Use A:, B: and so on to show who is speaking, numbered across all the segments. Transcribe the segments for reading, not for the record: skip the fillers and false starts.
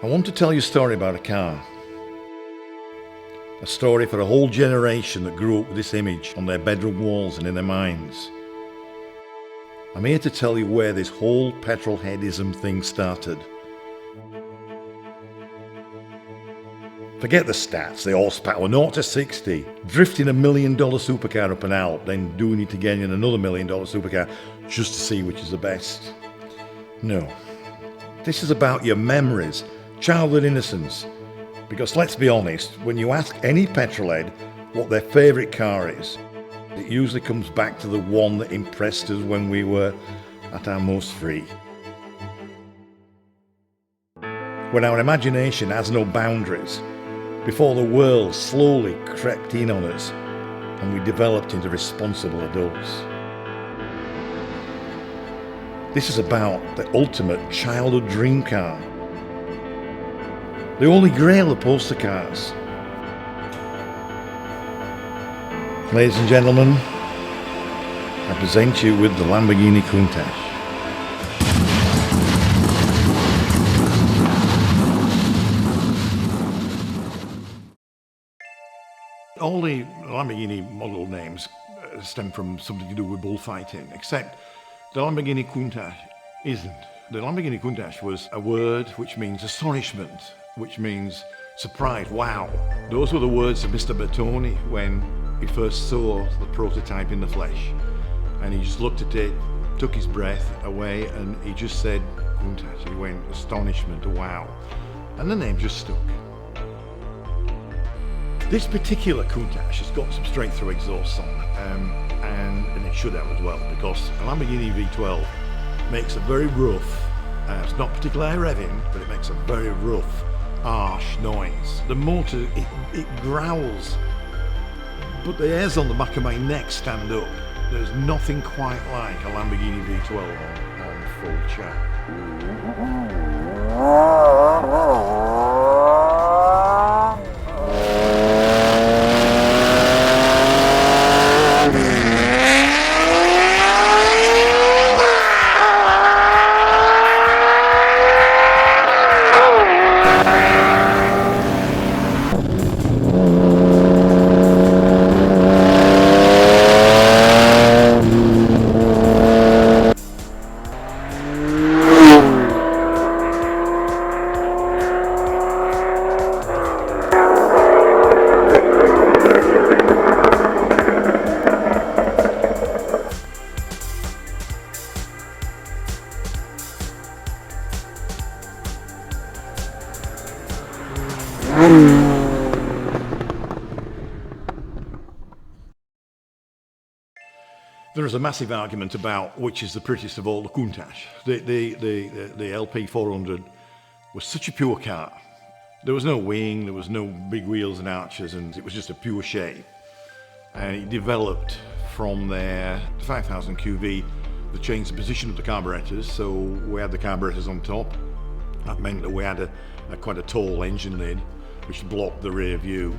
A: I want to tell you a story about a car. A story for a whole generation that grew up with this image on their bedroom walls and in their minds. I'm here to tell you where this whole petrolheadism thing started. Forget the stats, the horsepower, 0 to 60, drifting $1 million supercar up an Alp, then doing it again in another $1 million supercar just to see which is the best. No, this is about your memories, childhood innocence. Because let's be honest, when you ask any petrolhead what their favourite car is, it usually comes back to the one that impressed us when we were at our most free. When our imagination has no boundaries, before the world slowly crept in on us and we developed into responsible adults. This is about the ultimate childhood dream car. The holy grail of poster cars. Ladies and gentlemen, I present you with the Lamborghini Countach. All the Lamborghini model names stem from something to do with bullfighting, except the Lamborghini Countach isn't. The Lamborghini Countach was a word which means astonishment, which means surprise, wow. Those were the words of Mr. Bertoni when he first saw the prototype in the flesh. And he just looked at it, took his breath away, and he just said, Countach. He went, astonishment, wow. And the name just stuck. This particular Countach has got some straight-through exhaust on, and it should have as well, because a Lamborghini V12 makes a very rough, it's not particularly revving, but it makes a very rough, harsh noise. The motor, it growls, but the hairs on the back of my neck stand up. There's nothing quite like a Lamborghini V12 on full chat. There is a massive argument about which is the prettiest of all the Countach. The LP400 was such a pure car. There was no wing, there was no big wheels and arches, and it was just a pure shape. And it developed from there, 5000 QV, they changed the position of the carburetors, so we had the carburetors on top. That meant that we had quite a tall engine lid, which blocked the rear view.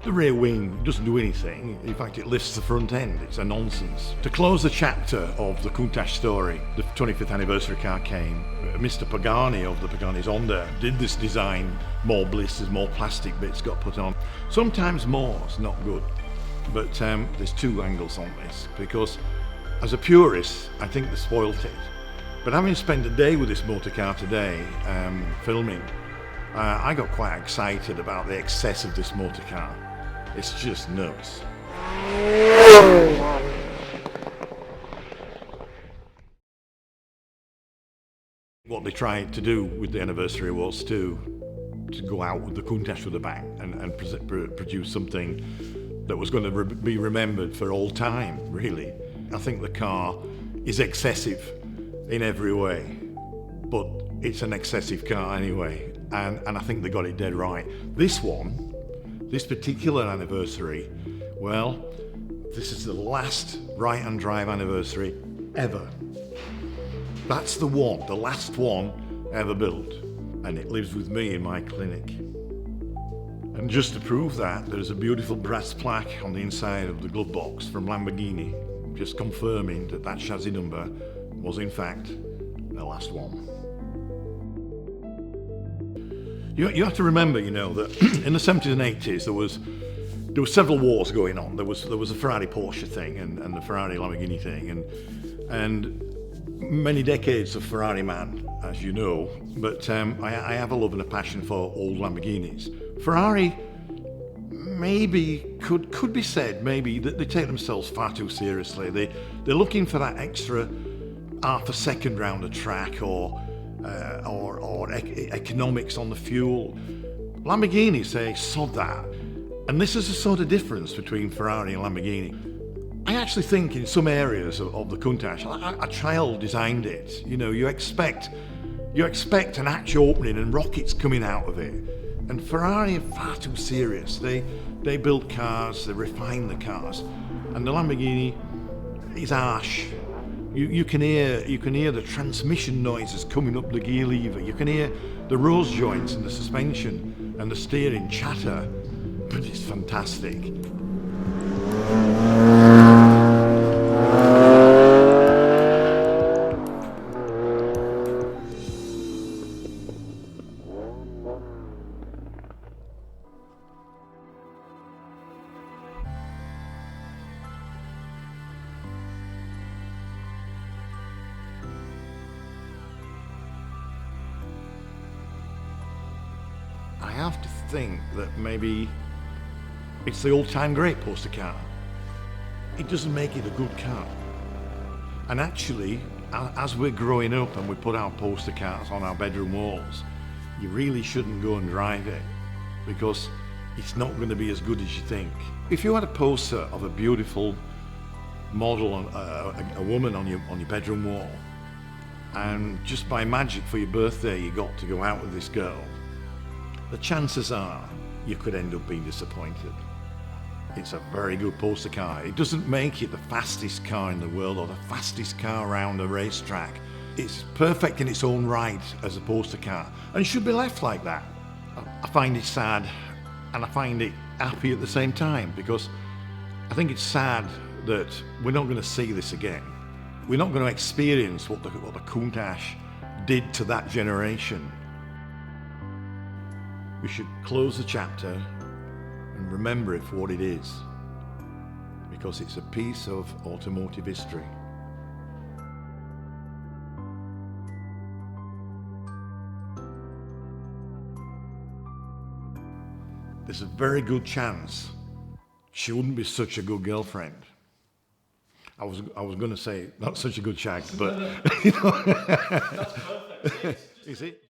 A: The rear wing doesn't do anything. In fact, it lifts the front end. It's a nonsense. To close the chapter of the Countach story, the 25th anniversary car came. Mr. Pagani of the Pagani's Honda did this design. More blisters, more plastic bits got put on. Sometimes more is not good. But there's two angles on this, because as a purist, I think they spoilt it. But having spent a day with this motor car today, filming, I got quite excited about the excess of this motor car. It's just nuts. What they tried to do with the anniversary was to go out with the Countach with a bang and produce something that was going to be remembered for all time, really. I think the car is excessive in every way, but it's an excessive car anyway, and I think they got it dead right. This particular anniversary, well, this is the last right-hand drive anniversary ever. That's the one, the last one ever built, and it lives with me in my clinic. And just to prove that, there's a beautiful brass plaque on the inside of the glove box from Lamborghini, just confirming that that chassis number was in fact the last one. You have to remember, you know, that in the 70s and 80s there were several wars going on. There was a Ferrari Porsche thing and the Ferrari Lamborghini thing, and many decades of Ferrari man, as you know. But I have a love and a passion for old Lamborghinis. Ferrari maybe could be said maybe that they take themselves far too seriously. They're looking for that extra half a second round a track or economics on the fuel. Lamborghini say sod that, and this is the sort of difference between Ferrari and Lamborghini. I actually think in some areas of the Countach, a child designed it. You know, you expect an hatch opening and rockets coming out of it. And Ferrari are far too serious. They build cars, they refine the cars, and the Lamborghini is harsh. You can hear the transmission noises coming up the gear lever. You can hear the rose joints in the suspension and the steering chatter, but it's fantastic. I have to think that maybe it's the all-time great poster car. It doesn't make it a good car. And actually, as we're growing up and we put our poster cars on our bedroom walls, you really shouldn't go and drive it because it's not going to be as good as you think. If you had a poster of a beautiful model, a woman on your bedroom wall, and just by magic for your birthday you got to go out with this girl, the chances are you could end up being disappointed. It's a very good poster car. It doesn't make it the fastest car in the world or the fastest car around a racetrack. It's perfect in its own right as a poster car and should be left like that. I find it sad and I find it happy at the same time because I think it's sad that we're not going to see this again. We're not going to experience what the Countach did to that generation. We should close the chapter and remember it for what it is, because it's a piece of automotive history. There's a very good chance she wouldn't be such a good girlfriend. I was going to say not such a good shag, but you know.
B: That's perfect.
A: Is it?